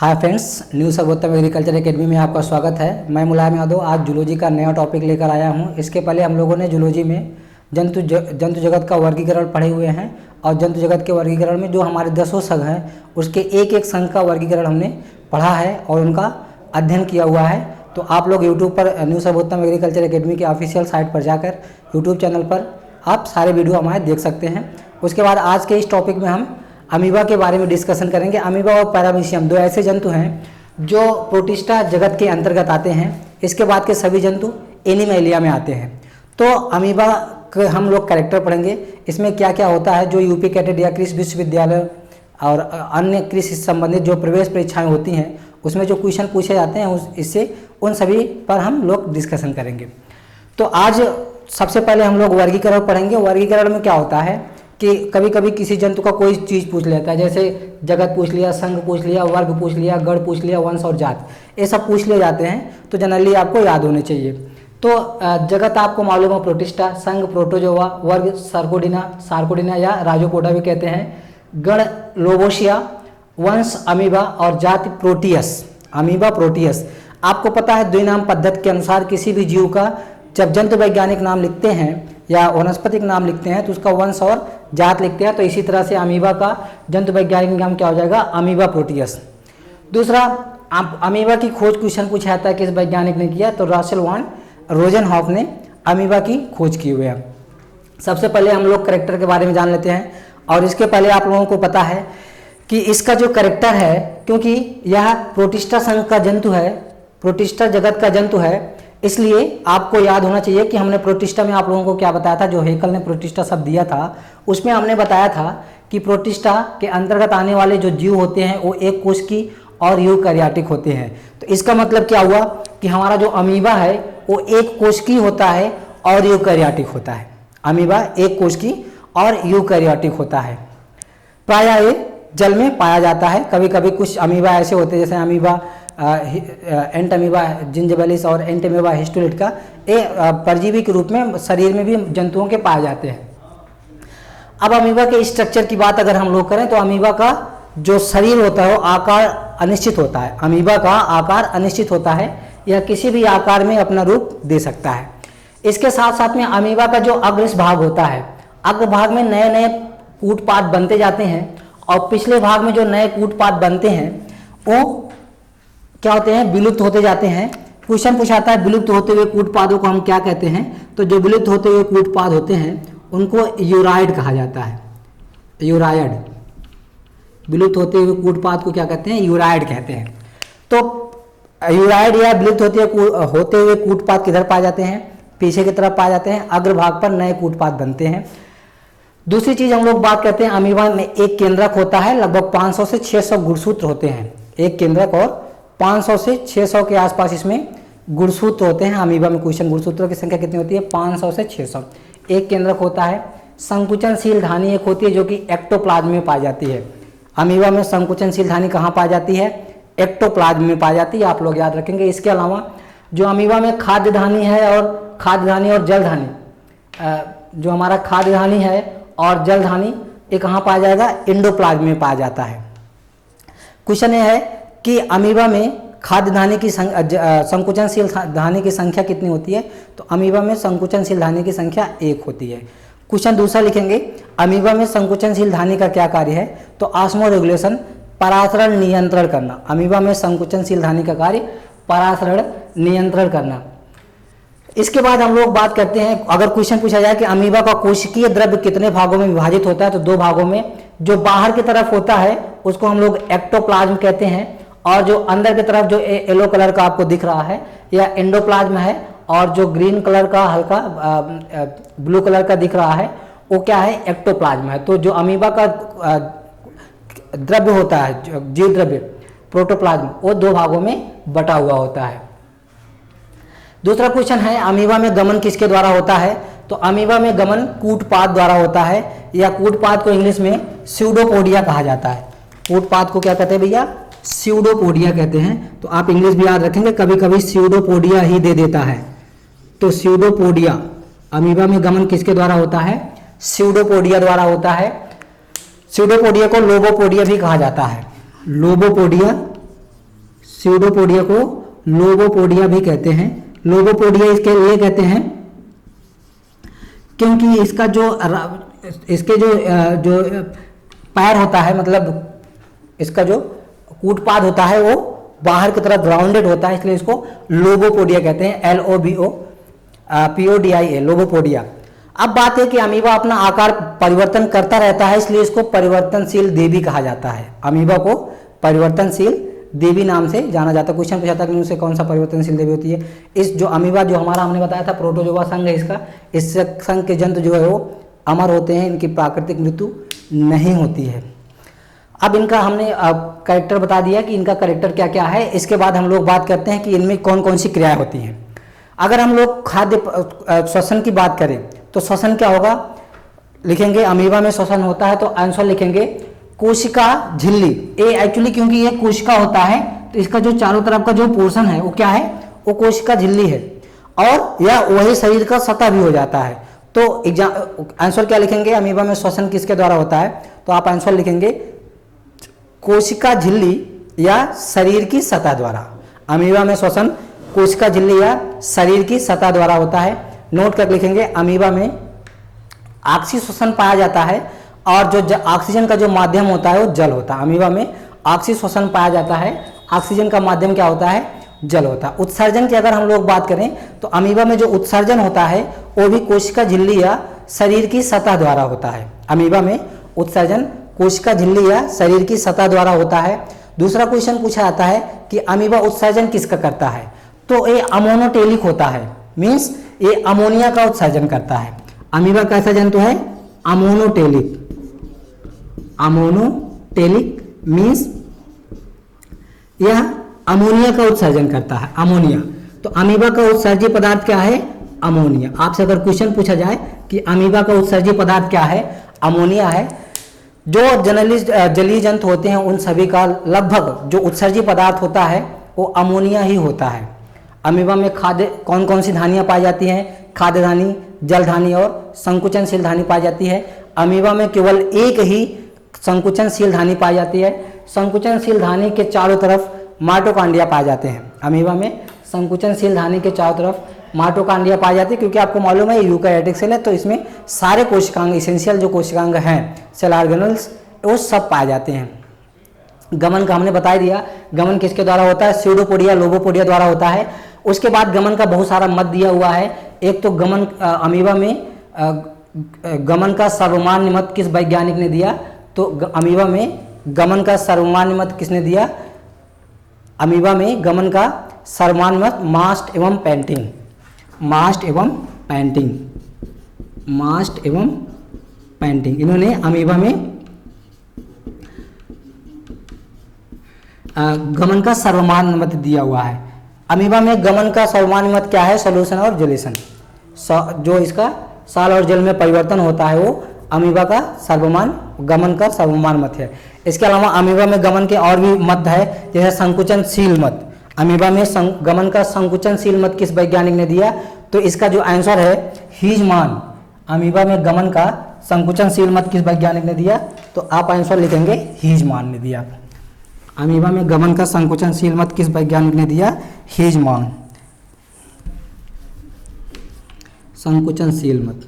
Hi friends, new सर्वोत्तम agriculture academy में आपका स्वागत है। मैं मुलायम यादव आज जूलॉजी का नया टॉपिक लेकर आया हूं। इसके पहले हम लोगों ने जूलॉजी में जंतु जगत का वर्गीकरण पढ़े हुए हैं और जंतु जगत के वर्गीकरण में जो हमारे 10 संघ हैं उसके एक एक संघ का वर्गीकरण हमने पढ़ा है और उनका अध्ययन किया हुआ है। तो आप लोग यूट्यूब पर न्यू सर्वोत्तम एग्रीकल्चर एकेडमी के ऑफिशियल साइट पर जाकर यूट्यूब चैनल पर आप सारे वीडियो हमारे देख सकते हैं। उसके बाद आज के इस टॉपिक में हम अमीबा के बारे में डिस्कशन करेंगे। अमीबा और पैरामीशियम दो ऐसे जंतु हैं जो प्रोटिस्टा जगत के अंतर्गत आते हैं। इसके बाद के सभी जंतु एनिमैलिया में आते हैं। तो अमीबा के हम लोग कैरेक्टर पढ़ेंगे, इसमें क्या क्या होता है। जो यूपी कैटेड या कृषि विश्वविद्यालय और अन्य कृषि से संबंधित जो प्रवेश परीक्षाएं होती हैं उसमें जो क्वेश्चन पूछे जाते हैं इससे उन सभी पर हम लोग डिस्कशन करेंगे। तो आज सबसे पहले हम लोग वर्गीकरण पढ़ेंगे। वर्गीकरण में क्या होता है कि कभी कभी किसी जंतु का कोई चीज़ पूछ लेता है, जैसे जगत पूछ लिया, संघ पूछ लिया, वर्ग पूछ लिया, गण पूछ लिया, वंश और जात, ये सब पूछ लिए जाते हैं। तो जनरली आपको याद होने चाहिए। तो जगत आपको मालूम है प्रोटिस्टा, संघ प्रोटोजोआ, वर्ग सार्कोडिना या राजोपोडा भी कहते हैं, गण लोबोशिया, वंश अमीबा और जाति प्रोटियस, अमीबा प्रोटियस। आपको पता है द्विनाम पद्धति के अनुसार किसी भी जीव का जब जंतु वैज्ञानिक नाम लिखते हैं या वनस्पतिक नाम लिखते हैं तो उसका वंश और जात लिखते हैं। तो इसी तरह से अमीबा का जंतु वैज्ञानिक नाम क्या हो जाएगा, अमीबा प्रोटियस। दूसरा, अमीबा की खोज क्वेश्चन पूछा जाता है किस वैज्ञानिक ने किया, तो रसेल वान रोजेनहॉफ ने अमीबा की खोज की हुई है। सबसे पहले हम लोग कैरेक्टर के बारे में जान लेते हैं। और इसके पहले आप लोगों को पता है कि इसका जो कैरेक्टर है, क्योंकि यह प्रोटिस्टा संघ का जंतु है, प्रोटिस्टा जगत का जंतु है, इसलिए आपको याद होना चाहिए कि हमने प्रोटिस्टा में आप लोगों को क्या बताया था। जो हेकल ने प्रोटिस्टा शब्द दिया था उसमें हमने बताया था कि प्रोटिस्टा के अंतर्गत आने वाले जो जीव होते हैं वो एक कोश की और यूकैरियोटिक होते हैं। तो इसका मतलब क्या हुआ कि हमारा जो अमीबा है वो एक कोश की होता है और यूकैरियोटिक होता है। अमीबा एक कोश की और यूकैरियोटिक होता है। प्रायः ये जल में पाया जाता है। कभी कभी कुछ अमीबा ऐसे होते हैं जैसे अमीबा एंटमीबा जिंजिबेलिस और एंटमीबा हिस्टोलिटिका, ये परजीवी के रूप में शरीर में भी जंतुओं के पाए जाते हैं। अब अमीबा के स्ट्रक्चर की बात अगर हम लोग करें तो अमीबा का जो शरीर होता है वो आकार अनिश्चित होता है। अमीबा का आकार अनिश्चित होता है, यह किसी भी आकार में अपना रूप दे सकता है। इसके साथ साथ में अमीबा का जो अग्र भाग होता है, अग्र भाग में नए नए कूटपाद बनते जाते हैं और पिछले भाग में जो नए कूटपाद बनते हैं वो क्या होते हैं, विलुप्त होते जाते हैं। क्वेश्चन पूछाता है विलुप्त होते हुए कूटपादों को हम क्या कहते हैं, तो जो विलुप्त होते हुए कूटपाद होते हैं उनको यूराइड कहा जाता है। यूराइड, विलुप्त होते हुए कूटपाद को क्या कहते हैं, यूराइड कहते हैं। तो यूराइड या विलुप्त होते हुए कूटपाद किधर पाए जाते हैं, पीछे की तरफ पाए जाते हैं, अग्रभाग पर नए कूटपाद बनते हैं। दूसरी चीज हम लोग बात करते हैं, अमीबा में एक केंद्रक होता है, लगभग 500 से 600 गुणसूत्र होते हैं। एक केंद्रक और 500 से 600 के आसपास इसमें गुणसूत्र होते हैं। अमीबा में क्वेश्चन गुणसूत्रों की संख्या कितनी होती है, 500 से 600। एक केंद्रक होता है। संकुचनशील धानी एक होती है जो कि एक्टोप्लाज्म में पाई जाती है। अमीबा में संकुचनशील धानी कहाँ पाई जाती है, एक्टोप्लाज्म में पाई जाती है, आप लोग याद रखेंगे। इसके अलावा जो अमीबा में खाद्य धानी है और खाद्य धानी और जल धानी, जो हमारा खाद्य धानी है और जल धानी ये कहाँ पाया जाएगा, एंडोप्लाज्म में पाया जाता है। क्वेश्चन ये है कि अमीबा में खाद्य धानी की संकुचनशील धानी की संख्या कितनी होती है, तो अमीबा में संकुचनशील धानी की संख्या 1 होती है। क्वेश्चन दूसरा लिखेंगे, अमीबा में संकुचनशील धानी का क्या कार्य है, तो ऑस्मो रेगुलेशन, परासरण नियंत्रण करना। अमीबा में संकुचनशील धानी का कार्य परासरण नियंत्रण करना। इसके बाद हम लोग बात करते हैं, अगर क्वेश्चन पूछा जाए कि अमीबा का कोशिकीय द्रव्य कितने भागों में विभाजित होता है, तो 2 भागों में। जो बाहर की तरफ होता है उसको हम लोग एक्टोप्लाज्म कहते हैं और जो अंदर की तरफ जो येलो कलर का आपको दिख रहा है यह एंडोप्लाज्म है और जो ग्रीन कलर का हल्का ब्लू कलर का दिख रहा है वो क्या है, एक्टोप्लाज्म है। तो जो अमीबा का द्रव्य होता है, जीव द्रव्य प्रोटोप्लाज्म, वो 2 भागों में बटा हुआ होता है। दूसरा क्वेश्चन है, अमीबा में गमन किसके द्वारा होता है, तो अमीबा में गमन कूटपाद द्वारा होता है या कूटपाद को इंग्लिश में स्यूडोपोडिया कहा जाता है। कूटपाद को क्या कहते हैं भैया, स्यूडोपोडिया कहते हैं। तो आप इंग्लिश भी याद रखेंगे, कभी कभी स्यूडोपोडिया ही दे देता है। तो स्यूडोपोडिया, अमीबा में गमन किसके द्वारा होता है, स्यूडोपोडिया द्वारा होता है। स्यूडोपोडिया को लोबोपोडिया भी कहा जाता है। लोबोपोडिया स्यूडोपोडिया को लोबोपोडिया भी कहते हैं। लोबोपोडिया इसके लिए कहते हैं क्योंकि इसका जो इसके जो पैर होता है, मतलब इसका जो कूटपाद होता है वो बाहर की तरफ ग्राउंडेड होता है, इसलिए इसको लोबोपोडिया कहते हैं। LOBOPODIA, lobopodia. अब बात है कि अमीबा अपना आकार परिवर्तन करता रहता है, इसलिए इसको परिवर्तनशील देवी कहा जाता है। अमीबा को परिवर्तनशील देवी नाम से जाना जाता है। क्वेश्चन पूछा था कि उनसे कौन सा परिवर्तनशील देवी होती है। इस जो अमीबा जो हमारा हमने बताया था प्रोटोजोआ संघ है इसका, इस संघ के जंतु जो है वो अमर होते हैं, इनकी प्राकृतिक मृत्यु नहीं होती है। अब इनका हमने कैरेक्टर बता दिया कि इनका कैरेक्टर क्या क्या है। इसके बाद हम लोग बात करते हैं कि इनमें कौन कौन सी क्रियाएं होती हैं। अगर हम लोग खाद्य श्वसन की बात करें तो श्वसन क्या होगा, लिखेंगे अमीबा में श्वसन होता है तो आंसर लिखेंगे कोशिका झिल्ली। एक्चुअली क्योंकि ये कोशिका होता है तो इसका जो चारों तरफ का जो पोर्शन है वो क्या है, वो कोशिका झिल्ली है, और यह वही शरीर का सतह भी हो जाता है। तो आंसर क्या लिखेंगे, अमीबा में श्वसन किसके द्वारा होता है, तो आप आंसर लिखेंगे कोशिका झिल्ली या शरीर की सतह द्वारा। अमीबा में श्वसन कोशिका झिल्ली या शरीर की सतह द्वारा होता है। नोट कर लिखेंगे अमीबा में ऑक्सी श्वसन पाया जाता है, और जो ऑक्सीजन का जो माध्यम होता है वो जल होता है। अमीबा में ऑक्सी श्वसन पाया जाता है, ऑक्सीजन का माध्यम क्या होता है, जल होता है। उत्सर्जन की अगर हम लोग बात करें तो अमीबा में जो उत्सर्जन होता है वो भी कोशिका झिल्ली या शरीर की सतह द्वारा होता है। अमीबा में उत्सर्जन कोशिका झिल्ली या शरीर की सतह द्वारा होता है। दूसरा क्वेश्चन पूछा जाता है कि अमीबा उत्सर्जन किसका करता है, तो ये अमोनोटेलिक होता है, मीन्स ये अमोनिया का उत्सर्जन करता है। अमीबा कैसा जंतु है, अमोनोटेलिक। अमोनोटेलिक मीन्स यह अमोनिया का उत्सर्जन करता है, अमोनिया। तो अमीबा का उत्सर्जी पदार्थ क्या है, अमोनिया। आपसे अगर क्वेश्चन पूछा जाए कि अमीबा का उत्सर्जी पदार्थ क्या है, अमोनिया है। जो जलीय जंतु होते हैं उन सभी का लगभग जो उत्सर्जी पदार्थ होता है वो अमोनिया ही होता है। अमीबा में खाद्य कौन कौन सी धानियाँ पाई जाती हैं, खाद्य धानी, जल धानी और संकुचनशील धानी पाई जाती है। अमीबा में केवल एक ही संकुचनशील धानी पाई जाती है। संकुचनशील धानी के चारों तरफ माइटोकॉन्ड्रिया पाए जाते हैं। अमीबा में संकुचनशील धानी के चारों तरफ माइटोकॉन्ड्रिया पाई जाती है, क्योंकि आपको मालूम है यूकैरियोटिक सेल है तो इसमें सारे कोशिकांग, इसेंशियल जो कोशिकांग हैं, सेल ऑर्गेनल्स, वो सब पाए जाते हैं। गमन का हमने बता दिया, गमन किसके द्वारा होता है, स्यूडोपोडिया, लोबोपोडिया द्वारा होता है। उसके बाद गमन का बहुत सारा मत दिया हुआ है। एक तो गमन अमीबा में गमन का सर्वमान्य मत किस वैज्ञानिक ने दिया, तो अमीबा में गमन का सर्वमान्य मत किसने दिया, अमीबा में गमन का सर्वमान्य मत मास्ट एवं पेंटिंग, मास्ट एवं पेंटिंग, मास्ट एवं पेंटिंग, इन्होंने अमीबा में गमन का सर्वमान्य मत दिया हुआ है। अमीबा में गमन का सर्वमान्य मत क्या है, सॉल्यूशन और जेलेशन। जो इसका साल और जल में परिवर्तन होता है वो अमीबा का गमन का सर्वमान्य मत है। इसके अलावा अमीबा में गमन के और भी मत है, जैसे संकुचनशील मत। अमीबा में गमन का संकुचनशील मत किस वैज्ञानिक ने दिया, तो इसका जो आंसर है हीजमान। अमीबा में गमन का संकुचनशील मत किस वैज्ञानिक ने दिया, तो आप आंसर लिखेंगे हीजमान ने दिया। अमीबा में गमन का संकुचनशील मत किस वैज्ञानिक ने दिया, हीजमान। संकुचनशील मत,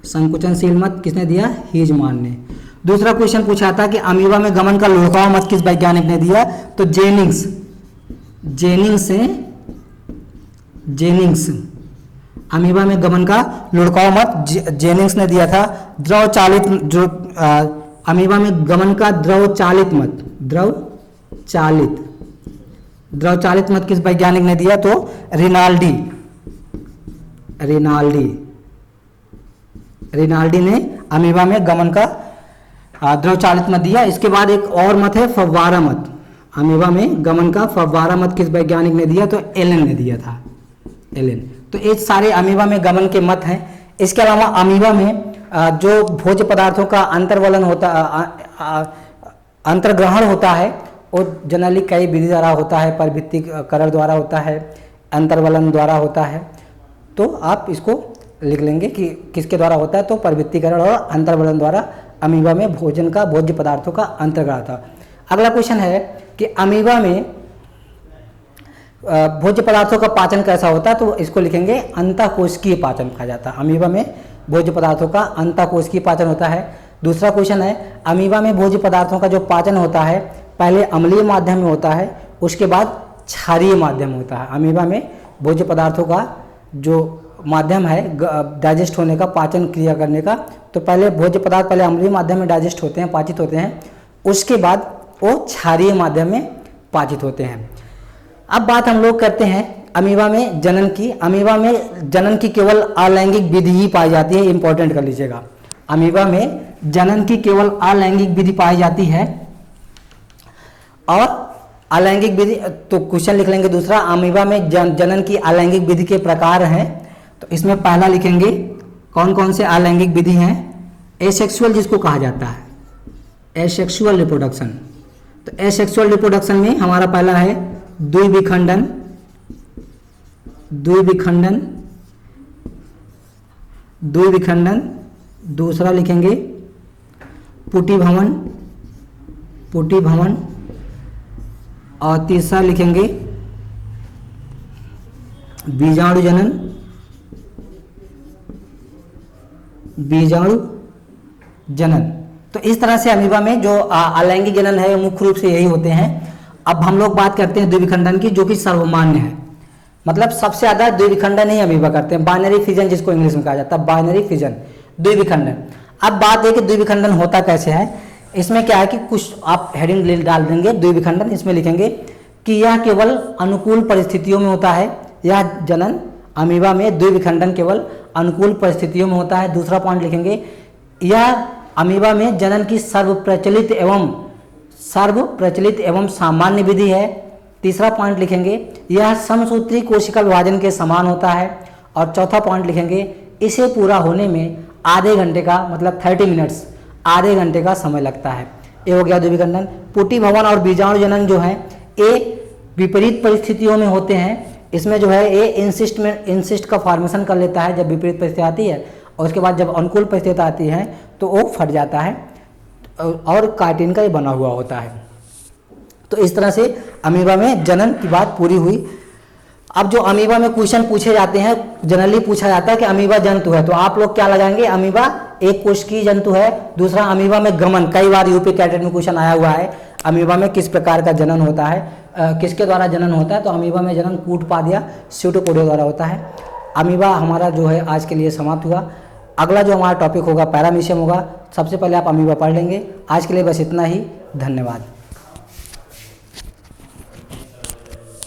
संकुचनशील मत किसने दिया, हीजमान ने। दूसरा क्वेश्चन पूछा था कि अमीबा में गमन का लुढ़काव मत किस वैज्ञानिक ने दिया, तो जेनिंग्स, जेनिंग्स। अमीबा में गमन का लुढ़काव मत जेनिंग्स ने दिया था। द्रव चालित जो अमीबा में गमन का द्रव चालित मत, द्रव चालित मत किस वैज्ञानिक ने दिया, तो रिनाल्डी ने अमीबा में गमन का द्रव चालित मत दिया। इसके बाद एक और मत है फव्वारा मत। अमीबा में गमन का फव्वारा मत किस वैज्ञानिक ने दिया, तो एलन ने दिया था, एलन। तो ये सारे अमीबा में गमन के मत हैं। इसके अलावा अमीबा में जो भोज्य पदार्थों का अंतर्वलन होता, अंतर्ग्रहण होता है, वो जनरली कई विधि द्वारा होता है, परभित्तिकरण द्वारा होता है, अंतर्वलन द्वारा होता है। तो आप इसको लिख लेंगे कि किसके द्वारा होता है, तो परभित्तिकरण और अंतर्वलन द्वारा अमीबा में भोज्य पदार्थों का अंतर्ग्रहण था। अगला क्वेश्चन है कि अमीबा में भोज्य पदार्थों का पाचन कैसा होता है, तो इसको लिखेंगे अंतःकोशिकीय पाचन कहा जाता है। अमीबा में भोज्य पदार्थों का अंतःकोशिकीय पाचन होता है। दूसरा क्वेश्चन है अमीबा में भोज्य पदार्थों का जो पाचन होता है पहले अम्लीय माध्यम में होता है, उसके बाद क्षारीय माध्यम में होता है। अमीबा में भोज्य पदार्थों का जो माध्यम है डाइजेस्ट होने का, पाचन क्रिया करने का, तो पहले भोज्य पदार्थ पहले अम्लीय माध्यम में डाइजेस्ट होते हैं, पाचित होते हैं, उसके बाद वो क्षारीय माध्यम में पाचित होते हैं। अब बात हम लोग करते हैं अमीबा में जनन की। अमीबा में जनन की केवल अलैंगिक विधि ही पाई जाती है, इंपॉर्टेंट कर लीजिएगा। अमीबा में जनन की केवल अलैंगिक विधि पाई जाती है। और अलैंगिक विधि, तो क्वेश्चन लिख लेंगे दूसरा, अमीबा में जनन की अलैंगिक विधि के प्रकार हैं। तो इसमें पहला लिखेंगे कौन कौन से अलैंगिक विधि हैं। एसेक्सुअल जिसको कहा जाता है, एसेक्सुअल रिप्रोडक्शन। तो एसेक्सुअल रिप्रोडक्शन में हमारा पहला है द्विविखंडन, द्विविखंडन, द्विविखंडन। दूसरा लिखेंगे पुटिभवन, पुटिभवन। और तीसरा लिखेंगे बीजाणु जनन, बीजाणु जनन। तो इस तरह से अमीबा में जो अलैंगिक जनन है मुख्य रूप से यही होते हैं। अब हम लोग बात करते हैं द्विविखंडन की, जो कि सर्वमान्य है, मतलब सबसे ज्यादा द्विविखंडन ही अमीबा करते हैं। बाइनरी फिजन जिसको इंग्लिश में कहा जाता है, बाइनरी फिजन, द्विविखंडन। अब बात है कि द्विविखंडन होता कैसे है। इसमें क्या है कि कुछ आप हेडिंग डाल देंगे द्विविखंडन, इसमें लिखेंगे कि यह केवल अनुकूल परिस्थितियों में होता है। यह जनन अमीबा में द्विविखंडन केवल अनुकूल परिस्थितियों में होता है। दूसरा पॉइंट लिखेंगे यह अमीबा में जनन की सर्वप्रचलित एवं सामान्य विधि है। तीसरा पॉइंट लिखेंगे यह समसूत्री कोशिका विभाजन के समान होता है। और चौथा पॉइंट लिखेंगे इसे पूरा होने में आधे घंटे का, मतलब 30 मिनट्स, आधे घंटे का समय लगता है। ये हो गया द्विविखंडन। पुटिभवन और बीजाणु जनन जो है ये विपरीत परिस्थितियों में होते हैं। इसमें जो है ये इंसिस्ट का फॉर्मेशन कर लेता है जब विपरीत परिस्थिति आती है, और उसके बाद जब अनुकूल परिस्थिति आती है तो वो फट जाता है और काइटिन का ये बना हुआ होता है। तो इस तरह से अमीबा में जनन की बात पूरी हुई। अब जो अमीबा में क्वेश्चन पूछे जाते हैं, जनरली पूछा जाता है कि अमीबा जंतु है, तो आप लोग क्या लगाएंगे, अमीबा एक कोशिकीय जंतु है। दूसरा अमीबा में गमन, कई बार यूपी कैडेट में क्वेश्चन आया हुआ है, अमीबा में किस प्रकार का जनन होता है, किसके द्वारा जनन होता है। तो अमीबा में जनन कूटपाद या स्यूडोपोडिया द्वारा होता है। अमीबा हमारा जो है आज के लिए समाप्त हुआ। अगला जो हमारा टॉपिक होगा पैरामीशियम होगा। सबसे पहले आप अमीबा पढ़ लेंगे। आज के लिए बस इतना ही, धन्यवाद।